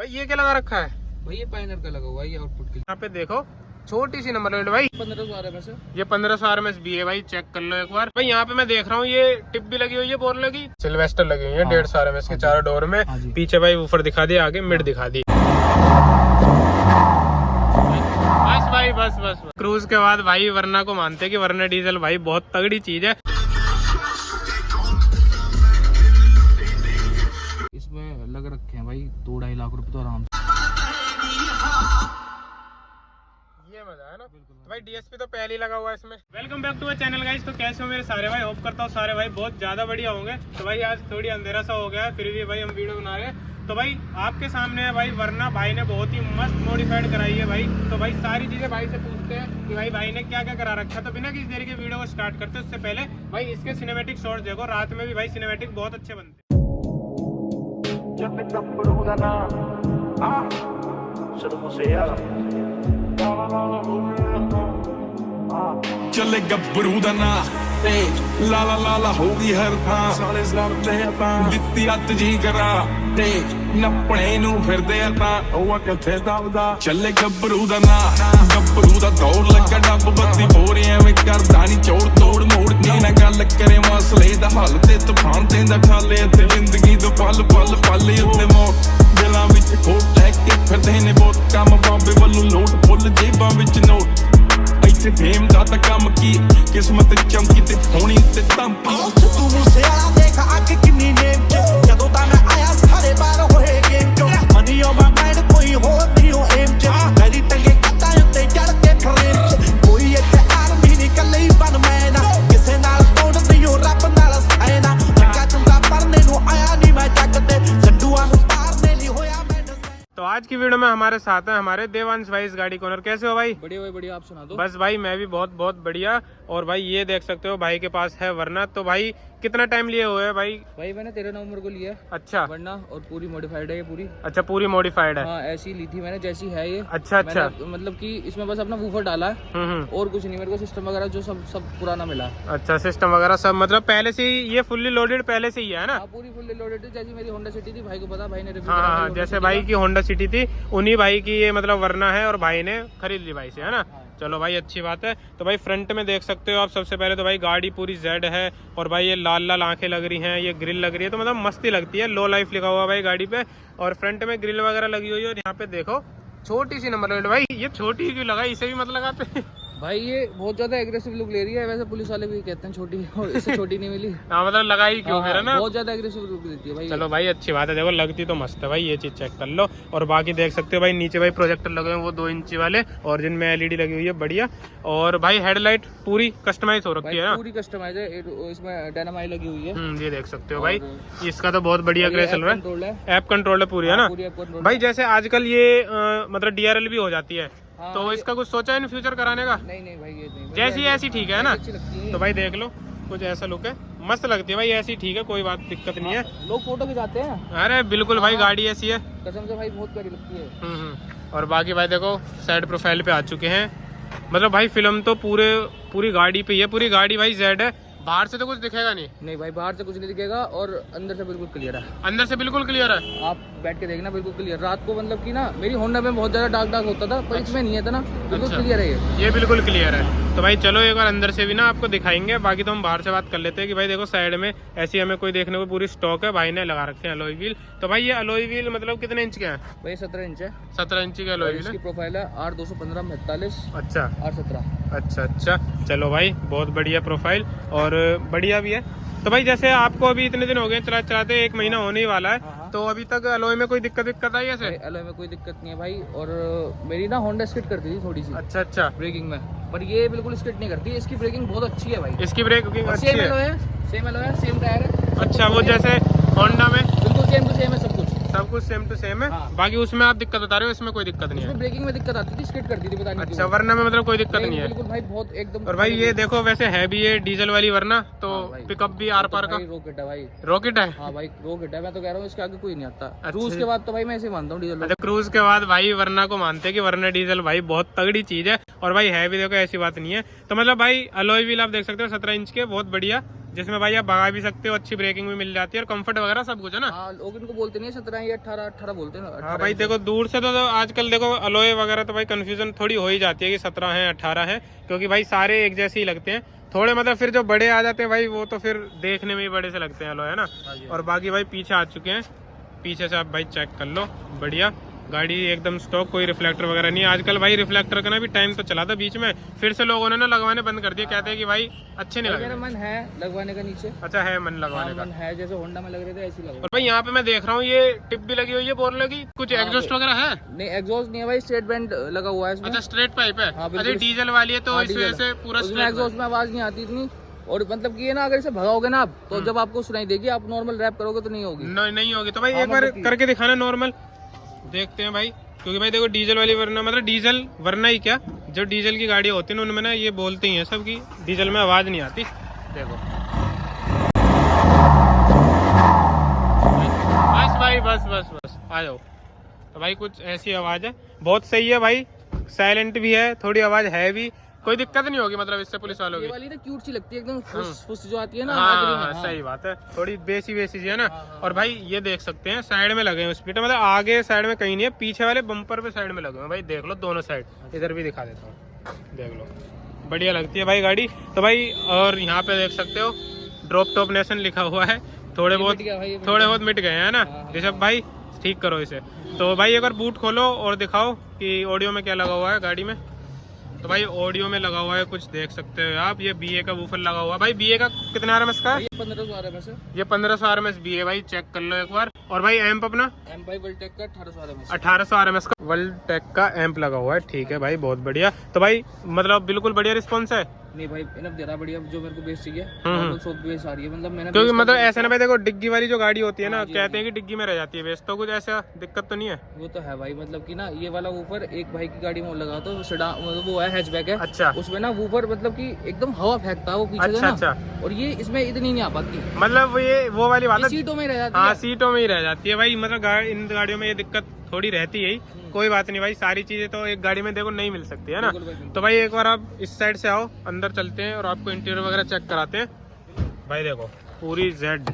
भाई ये क्या लगा रखा है? भाई ये पाइनर का लगा हुआ है, ये आउटपुट के लिए। यहाँ पे देखो छोटी सी नंबर प्लेट भाई 1500 RMS है। ये 1500 RMS भी है भाई, चेक कर लो एक बार भाई। यहाँ पे मैं देख रहा हूँ ये टिप भी लगी हुई है, बोर लगी सिल्वेस्टर लगी हुई है 150 RMS के चारों डोर में। पीछे भाई ऊपर दिखा दिया, आगे मिड दिखा दी। बस भाई बस बस क्रूज के बाद भाई वरना को मानते कि वरना डीजल भाई बहुत तगड़ी चीज है। इसमें लग रखे हैं भाई 2-2.5 लाख रुपए तो आराम से। ये मजा है ना। तो भाई डीएसपी तो पहले ही लगा हुआ है इसमें। Welcome back to my channel guys. तो कैसे हो मेरे सारे भाई? होप करता हूँ सारे भाई बहुत ज्यादा बढ़िया होंगे। तो भाई आज थोड़ी अंधेरा सा हो गया है, फिर भी भाई हम वीडियो बना रहे हैं। तो भाई आपके सामने है भाई वरना भाई ने बहुत ही मस्त मॉडिफाइड कराई है भाई। तो भाई सारी चीजें भाई से पूछते हैं कि भाई ने क्या क्या करा रखा है। तो बिना किसी देरी के वीडियो को स्टार्ट करते हैं उससे पहले भाई इसके सिनेमैटिक शॉट्स देखो, रात में भी भाई सिनेमैटिक बहुत अच्छे बनते हैं। ਚੱਲੇ ਗੱਭਰੂ ਦਾ ਨਾਂ ਤੇ ਲਾਲਾ ਲਾਲਾ ਹੋਊਗੀ ਹਰ ਥਾਂ ਸਾਲੇ ਸਾਲੇ ਦਿੱਤੀ ਅੱਤ ਜੀ ਕਰਾ ਤੇ ਨੱਪਣੇ ਨੂੰ ਫਿਰਦੇ ਆ ਤਾਂ ਉਹ ਕਿੱਥੇ ਦਬਦਾ ਚੱਲੇ ਗੱਭਰੂ ਦਾ ਨਾਂ ਗੱਭਰੂ ਦਾ ਦੌੜ ਲੱਗਾ ਡੱਬ ਬੱਤੀ ਬੋਰੇ ਐਵੇਂ ਕਰਦਾ ਨਹੀਂ ਚੋੜ ਤੋੜ ਮੋੜ ਕੇ ਨਾ ਗੱਲ ਕਰੇ ਮਸਲੇ ਦਾ ਹੱਲ ਤੇ ਤੂਫਾਨ ਤੇਂਦਾ ਖਾਲੇ ਤੇ ਜ਼ਿੰਦਗੀ ਤੋਂ ਪਲ ਪਲ ਪਲ ਉੱਤੇ ਮੌਤ ਦਿਲਾਂ ਵਿੱਚ ਖੋਟ ਲੈ ਕੇ ਫਿਰਦੇ ਨੇ ਬਹੁਤ ਕੰਮ ਬਾਬੇ ਵੱਲੋਂ ਲੋਟ ਫੁੱਲ ਜੇਬਾਂ ਵਿੱਚ ਨੋਟ ਫੇਮ ਦਾ ਤਾਂ ਕੰਮ ਕੀ ਕਿਸਮਤ ਚਮਕੀ ਤੇ ਹੋਣੀ ਤੇ ਧਮਕੀ ਤੂੰ ਮੂਸੇਵਾਲਾ ਦੇਖ ਅੱਗ ਕਿੰਨੀ ਨੇਮ ਚ ਜਦੋਂ ਤਾਂ ਮੈਂ ਆਇਆ ਸਾਰੇ ਬਾਹਰ ਹੋਏ ਗੇਮ ਚੋਂ ਮਨੀ ਓ ਮਾਈ ਮਾਈਂਡ ਕੋਈ ਹੋਰ ਨਹੀਂ ਓ ਏਮ ਚ ਮੇਰੀ ਟੰਗੇ ਕੱਟਾਂ ਉੱਤੇ ਚੜ ਕੇ ਫਰੇਮ ਚ ਕੋਈ ਇੱਥੇ ਆਰਮੀ ਨਹੀਂ ਕੱਲੇ ਹੀ ਬਣ ਮੈਂ ਨਾ ਕਿਸੇ ਨਾਲ ਤੋੜ ਨਹੀਂ ਓ ਰੱਬ ਨਾਲ ਸਾਇ ਨਾ ਲੱਗਾ ਚੁੰਗਾ ਪਰਨੇ ਨੂੰ ਆਇਆ ਨਹੀਂ ਮੈਂ ਜੱਗ ਤੇ ਸੰਡੂਆਂ ਨੂੰ ਪਾਰਨੇ ਲਈ ਹੋਇਆ ਮੈਂ। तो आज की वीडियो में हमारे साथ हैं हमारे देवांश भाई इस गाड़ी को ओनर। कैसे हो भाई? बढ़िया भाई बढ़िया, आप सुना दो। बस भाई मैं भी बहुत बहुत बढ़िया। और भाई ये देख सकते हो भाई के पास है वरना। तो भाई कितना टाइम लिए हुए है भाई? भाई मैंने 13 नवंबर को लिया। अच्छा वरना और पूरी मॉडिफाइड है ये पूरी। अच्छा पूरी मॉडिफाइड है। हाँ ऐसी ली थी मैंने जैसी है ये। अच्छा अच्छा मतलब कि इसमें बस अपना वूफर डाला है और कुछ नहीं, मेरे को सिस्टम वगैरह जो सब पुराना मिला। अच्छा सिस्टम वगैरह सब मतलब पहले से ही ये फुल्ली लोडेड पहले से ही है ना? पूरी फुल्ली लोडेड है जैसी मेरी होंडा सिटी थी। भाई को पता, भाई ने रिव्यू हाँ जैसे भाई की होंडा सिटी थी उन्हीं भाई की ये मतलब वरना है और भाई ने खरीद ली भाई से, है ना? चलो भाई अच्छी बात है। तो भाई फ्रंट में देख सकते हो आप सबसे पहले तो भाई गाड़ी पूरी जेड है और भाई ये लाल लाल आंखें लग रही हैं, ये ग्रिल लग रही है तो मतलब मस्ती लगती है। लो लाइफ लिखा हुआ भाई गाड़ी पे और फ्रंट में ग्रिल वगैरह लगी हुई है। और यहाँ पे देखो छोटी सी नंबर प्लेट भाई, ये छोटी क्यों लगाई? इसे भी मत लगाते भाई ये बहुत ज्यादा एग्रेसिव लुक ले रही है। वैसे पुलिस वाले भी कहते हैं छोटी, इससे छोटी नहीं मिली। हाँ मतलब लगाई क्यों फिर, है ना? बहुत ज्यादा एग्रेसिव लुक देती है भाई। चलो भाई अच्छी बात है, देखो लगती तो मस्त है भाई, ये चीज चेक कर लो। और बाकी देख सकते हो भाई नीचे भाई प्रोजेक्टर लगे हैं वो 2 इंची वाले और जिनमें LED लगी हुई है बढ़िया। और भाई हेडलाइट पूरी कस्टमाइज हो रखी है ना? पूरी कस्टमाइज है, इसमें डायनामाइट लगी हुई है। ये देख सकते हो भाई, इसका तो बहुत बढ़िया ग्रेस चल रहा है। ऐप कंट्रोल है पूरी, है ना भाई? जैसे आजकल ये मतलब DRL भी हो जाती है तो इसका कुछ सोचा है इन फ्यूचर कराने का? नहीं भाई ये नहीं, जैसी ऐसी ठीक है ना? तो भाई देख लो कुछ ऐसा लुक है, मस्त लगती है भाई, ऐसी ठीक है, कोई बात दिक्कत नहीं है। लोग फोटो खिंचाते हैं। अरे बिल्कुल भाई गाड़ी ऐसी है कसम से भाई बहुत प्यारी लगती है। और बाकी भाई देखो साइड प्रोफाइल पे आ चुके हैं, मतलब भाई फिल्म तो पूरी गाड़ी पे ही है। पूरी गाड़ी भाई जेड है, बाहर से तो कुछ दिखेगा नहीं भाई बाहर से कुछ नहीं दिखेगा और अंदर से बिल्कुल क्लियर है। अंदर से बिल्कुल क्लियर है, आप बैठ के देखना बिल्कुल क्लियर। रात को मतलब कि ना मेरी होंडा में बहुत ज्यादा डार्क होता था पर इसमें नहीं है था ना, बिल्कुल क्लियर है ये बिल्कुल क्लियर है। तो भाई चलो एक बार अंदर से भी ना आपको दिखाएंगे, बाकी तो हम बाहर से बात कर लेते हैं कि भाई देखो साइड में ऐसी हमें कोई देखने को पूरी स्टॉक है, भाई ने लगा रखे हैं अलॉय व्हील। तो भाई ये अलॉय व्हील मतलब कितने इंच के हैं? भाई 17 इंच है। 17 इंची का अलॉय व्हील है। प्रोफाइल है 8/215/42। अच्छा 8/17। अच्छा चलो भाई बहुत बढ़िया प्रोफाइल और बढ़िया भी है। तो भाई जैसे आपको अभी इतने दिन हो गए चलाते 1 महीना होने ही वाला है, तो अभी तक अलॉय में कोई दिक्कत आई ऐसे? अलॉय में कोई दिक्कत नहीं है भाई। और मेरी ना होंडा स्किड करती थी थोड़ी सी। अच्छा ब्रेकिंग में, पर ये बिल्कुल स्किड नहीं करती। इसकी ब्रेकिंग बहुत अच्छी है भाई। इसकी ब्रेकिंग अच्छी है, सेम अलॉय है, सेम टायर है। अच्छा वो जैसे होंडा में बिल्कुल सेम टू सेम है, सब कुछ सेम टू सेम है। बाकी उसमें आप दिक्कत बता रहे हो, इसमें कोई दिक्कत नहीं है। ब्रेकिंग में दिक्कत आती थी, स्किड करती थी, पता नहीं। अच्छा वरना में मतलब कोई दिक्कत नहीं है बिल्कुल भाई, बहुत एकदम। और भाई ये देखो वैसे है भी ये डीजल वाली वरना, तो पिकअप भी आर पार का रॉकेट है भाई। रॉकेट है? हाँ भाई रॉकेट है, मैं तो कह रहा हूँ इसके आगे कोई नहीं आता। क्रूज के बाद तो भाई मैं ऐसे मानता हूँ डीजल। अच्छा क्रूज के बाद भाई वरना को मानते हैं कि वरना डीजल भाई बहुत तगड़ी चीज है। और भाई है भी देखो, ऐसी बात नहीं है। तो मतलब भाई अलॉय व्हील आप देख सकते हो 17 इंच के, बहुत बढ़िया। जिसमें भाई आप भगा भी सकते हो, अच्छी ब्रेकिंग भी मिल जाती है और कंफर्ट वगैरह सब कुछ है ना। हाँ, लोग इनको बोलते नहीं है 17 या 18 बोलते हैं। हाँ भाई देखो दूर से तो आजकल देखो अलॉय वगैरह तो भाई कंफ्यूजन थोड़ी हो ही जाती है कि 17 है 18 है, क्योंकि भाई सारे एक जैसे ही लगते हैं थोड़े, मतलब फिर जो बड़े आ जाते हैं भाई वो तो फिर देखने में ही बड़े से लगते हैं अलॉय, है ना। और बाकी भाई पीछे आ चुके हैं, पीछे से आप भाई चेक कर लो, बढ़िया गाड़ी एकदम स्टॉक, कोई रिफ्लेक्टर वगैरह नहीं है। आजकल भाई रिफ्लेक्टर का ना भी टाइम तो चला था बीच में, फिर से लोगों ने ना लगवाने बंद कर दिए, कहते हैं कि भाई अच्छे नहीं लग मेरा रहे। मन है लगवाने का नीचे। अच्छा है मन लगवाने हाँ, का। मन है, जैसे होंडा में लग रहे थे ऐसे ही लगवा। और भाई यहाँ पे मैं देख रहा हूँ ये टिप भी लगी हुई है बोर लगी, कुछ एग्जॉस्ट वगैरह है? नहीं एग्जॉस्ट नहीं है भाई, स्ट्रेट बैंड लगा हुआ है इसमें। अच्छा स्ट्रेट पाइप है। हाँ, अच्छा डीजल वाली है तो इस वजह से पूरा उसमें एग्जॉस्ट में आवाज नहीं आती इतनी, और मतलब कि ये ना अगर इसे भगाओगे ना आप तो जब आपको सुनाई देगी, आप नॉर्मल रैप करोगे तो नहीं होगी। नहीं होगी। तो भाई एक बार करके दिखाना नॉर्मल, देखते हैं भाई, क्योंकि भाई देखो डीजल वाली वरना, मतलब डीजल वरना ही क्या, जो डीजल की गाड़ी होती है उनमें ना ये बोलते ही हैं सब कि डीजल में आवाज नहीं आती। देखो बस भाई बस आ जाओ। तो भाई कुछ ऐसी आवाज है, बहुत सही है भाई, साइलेंट भी है, थोड़ी आवाज है भी, कोई दिक्कत नहीं होगी मतलब इससे पुलिस वालों की। ये वाली ना क्यूट सी लगती है एकदम, फुस जो आती है ना। हाँ, सही बात है, थोड़ी बेसी सी है ना। और भाई ये देख सकते हैं साइड में लगे हैं स्पीड, मतलब आगे साइड में कहीं नहीं है, पीछे वाले बम्पर पे साइड में लगे हैं भाई, देख लो दोनों साइड, इधर भी दिखा देता हूँ, देख लो बढ़िया लगती है भाई गाड़ी। तो भाई और यहाँ पे देख सकते हो ड्रॉप टॉप नेशन लिखा हुआ है, थोड़े बहुत मिट गए हैं ना ऋषभ भाई, ठीक करो इसे। तो भाई एक बार बूट खोलो और दिखाओ कि ऑडियो में क्या लगा हुआ है गाड़ी में। तो भाई ऑडियो में लगा हुआ है कुछ देख सकते हो आप, ये BA का वूफर लगा हुआ है भाई। BA का कितना RMS का है? 1500 RMS है। ये 1500 RMS BA भाई, चेक कर लो एक बार। और भाई एम्प अपना एम्प भाई वर्ल्टेक का 1800 RMS 1800 RMS का वर्ल्टेक का एम्प लगा हुआ है, ठीक है भाई बहुत बढ़िया। तो भाई मतलब बिल्कुल बढ़िया रिस्पॉन्स है। नहीं भाई इनफ दे रहा बढ़िया, जो मेरे को बेस चाहिए सब बेस आ रही है, मतलब मैंने क्योंकि मतलब ऐसा ना भाई देखो डिग्गी वाली जो गाड़ी होती है ना, कहते हैं कि डिग्गी में रह जाती है बेस, तो कुछ ऐसा दिक्कत तो नहीं है? वो तो है भाई, मतलब कि ना ये वाला वूफर एक भाई की गाड़ी में लगा तो मतलब वो है हैचबैक है। अच्छा उसमें ना वूफर मतलब कि एकदम हवा फेंकता है वो पीछे से ना, और ये इसमें इतनी नहीं आ पाती, मतलब ये वो वाली बात है, सीटों में रह जाती है। है। सीटों में ही रह जाती है भाई, मतलब इन गाड़ियों में ये दिक्कत थोड़ी रहती है। कोई बात नहीं भाई, सारी चीजें तो एक गाड़ी में देखो नहीं मिल सकती है ना। तो भाई एक बार आप इस साइड से आओ, अंदर चलते हैं और आपको इंटीरियर वगैरह चेक कराते हैं। भाई देखो पूरी Z,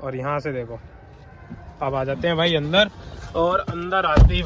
और यहाँ से देखो अब आ जाते हैं भाई अंदर, और अंदर आते ही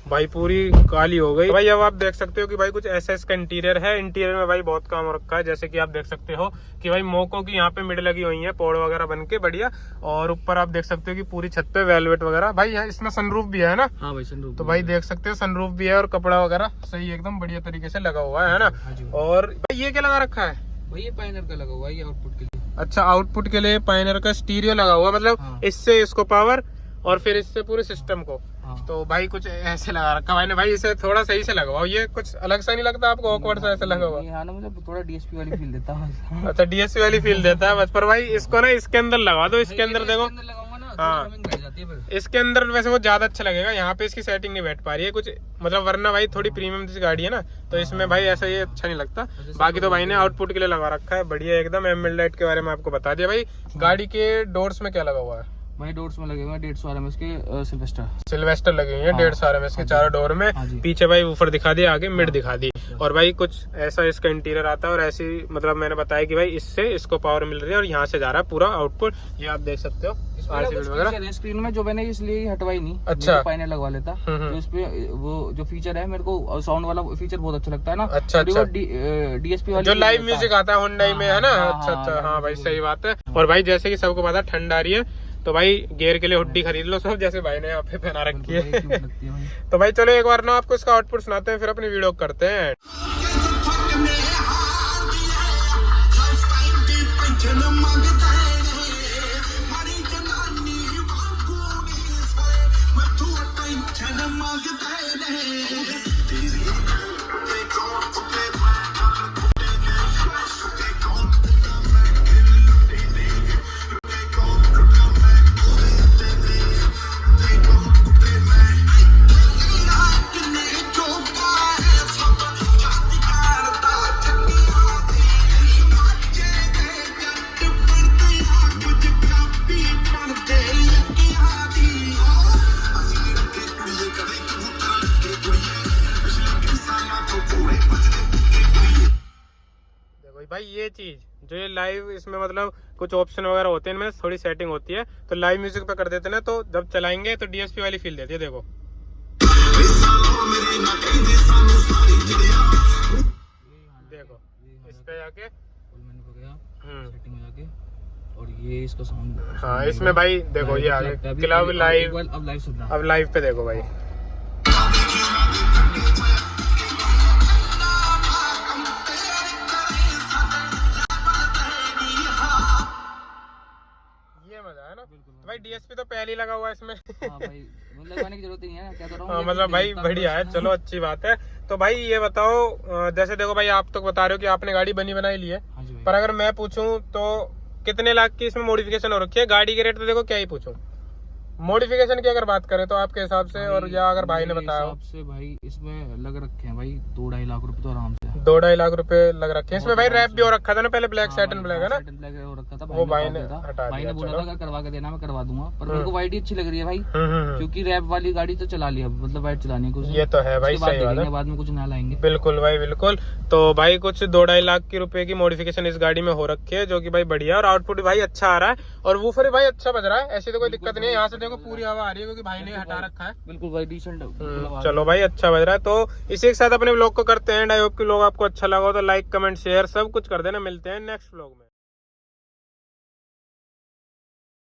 भाई पूरी काली हो गई भाई। अब आप देख सकते हो कि भाई कुछ ऐसा इसका इंटीरियर है, इंटीरियर में भाई बहुत काम रखा है, जैसे कि आप देख सकते हो कि भाई मोको की यहाँ पे मिड लगी हुई है, पोड़ वगैरह बन के बढ़िया। और ऊपर आप देख सकते हो कि पूरी छत पे वेलवेट वगैरह भाई, यहाँ इसमें सनरूफ भी है ना। हाँ भाई सनरूफ, तो भाई देख सकते हो सनरूफ भी है, और कपड़ा वगैरह सही एकदम बढ़िया तरीके से लगा हुआ है ना। और भाई ये क्या लगा रखा है? भाई ये पायनर का लगा हुआ है, ये आउटपुट के लिए। अच्छा आउटपुट के लिए पायनर का स्टीरियो लगा हुआ, मतलब इससे इसको पावर और फिर इससे पूरे सिस्टम को। तो भाई कुछ ऐसे लगा रखा भाई ने, भाई इसे थोड़ा सही से लगाओ, ये कुछ अलग सा नहीं लगता आपको, ऑकवर्ड सा ऐसा लगा हुआ? हाँ ना, मुझे थोड़ा DSP वाली फील देता है। अच्छा DSP वाली फील देता है बस। पर भाई इसको ना इसके अंदर लगा दो, इसके अंदर देखो, हाँ इसके अंदर वैसे वो ज्यादा अच्छा लगेगा, यहाँ पे इसकी सेटिंग नहीं बैठ पा रही है कुछ, मतलब वरना भाई थोड़ी प्रीमियम जैसी गाड़ी है ना, तो इसमें भाई ऐसा ये अच्छा नहीं लगता। बाकी तो भाई ने आउटपुट के लिए लगा रखा है बढ़िया एकदम। एमएल लाइट के बारे में आपको बता दिया भाई। गाड़ी के डोर्स में क्या लगा हुआ है? भाई डोर्स में लगे हुए 150 RMS के सिल्वेस्टर लगे हुए हैं 150 RMS के चारों डोर में। पीछे भाई वूफर दिखा दिया, आगे मिड दिखा दी। और भाई कुछ ऐसा इसका इंटीरियर आता है, और ऐसी मतलब मैंने बताया कि भाई इससे इसको पावर मिल रही है और यहाँ से जा रहा है पूरा आउटपुट, ये आप देख सकते हो वगैरह स्क्रीन में, जो मैंने इसलिए हटवाई नहीं। अच्छा पायनर लगवा लेता, तो इसपे वो जो फीचर है, मेरे को साउंड वाला फीचर बहुत अच्छा लगता है ना। अच्छा DSP वाला जो लाइव म्यूजिक आता है हुंडई में है ना। अच्छा हाँ भाई सही बात है। और भाई जैसे कि सबको पता ठंड आ रही है, तो भाई गियर के लिए हुड्डी खरीद लो सब, जैसे भाई ने यहाँ पे पहना रखी है। तो भाई चलो एक बार ना आपको इसका आउटपुट सुनाते हैं, फिर अपनी वीडियो करते हैं। भाई ये चीज जो ये लाइव इसमें मतलब कुछ ऑप्शन वगैरह होते हैं, इनमें थोड़ी सेटिंग होती है, तो लाइव म्यूजिक पे कर देते हैं ना, तो जब चलाएंगे तो डीएसपी वाली फील देती है। देखो देखो इस पे जाके सेटिंग में जाके, और ये इसका साउंड, हाँ इसमें भाई देखो ये आगे क्लब लाइव, अब लाइव सुन रहा अब लाइव पे देखो भाई। ये मजा है ना। तो भाई डीएसपी तो पहले ही लगा हुआ है इसमें। हाँ भाई, मतलब लगाने की जरूरत ही नहीं है, क्या हाँ मतलब भाई बढ़िया है, चलो अच्छी बात है। तो भाई ये बताओ, जैसे देखो भाई आप तो बता रहे हो कि आपने गाड़ी बनी बनाई ली है, हाँ जी भाई। पर अगर मैं पूछूं तो कितने लाख की इसमें मॉडिफिकेशन हो रखी है? गाड़ी के रेट तो देखो क्या ही पूछूं, मॉडिफिकेशन की अगर बात करें तो आपके हिसाब से, और या अगर भाई ने बताया हिसाब से भाई इसमें लग रखे हैं भाई 2-2.5 लाख रुपए तो आराम से। 2-2.5 लाख रुपए लग रखे हैं इसमें भाई। रैप भी हो रखा था ना पहले, ब्लैक सेटन ब्लैक है ना, ब्लैक हो रखा था, वो भाई ने हटा हटा भाई दिया। ने बोला चलो। था अगर करवा के देना मैं करवा दूंगा, पर मेरे को वाइट ही अच्छी लग रही है भाई, हम्म। क्योंकि रैप वाली गाड़ी तो चला लिया, मतलब वाइट चलानी है कुछ। ये तो है भाई, उसके बाद सही बात देखेंगे, है, बाद में कुछ नया लाएंगे। बिल्कुल भाई बिल्कुल। तो भाई कुछ 2-2.5 लाख की रुपए की मॉडिफिकेशन इस गाड़ी में हो रखी है, जो कि भाई बढ़िया, और आउटपुट भाई अच्छा आ रहा है, और वूफर भाई अच्छा बज रहा है, ऐसी तो कोई दिक्कत नहीं है। यहाँ से देखो पूरी हवा आ रही है, क्योंकि भाई ने हटा रखा है। बिल्कुल भाई डिसेंट। चलो भाई अच्छा बज रहा है। तो इसी के साथ अपने व्लॉग को करते हैं एंड। आई होप कि व्लॉग आपको अच्छा लगा हो तो लाइक कमेंट शेयर सब कुछ कर देना। मिलते हैं नेक्स्ट व्लॉग में।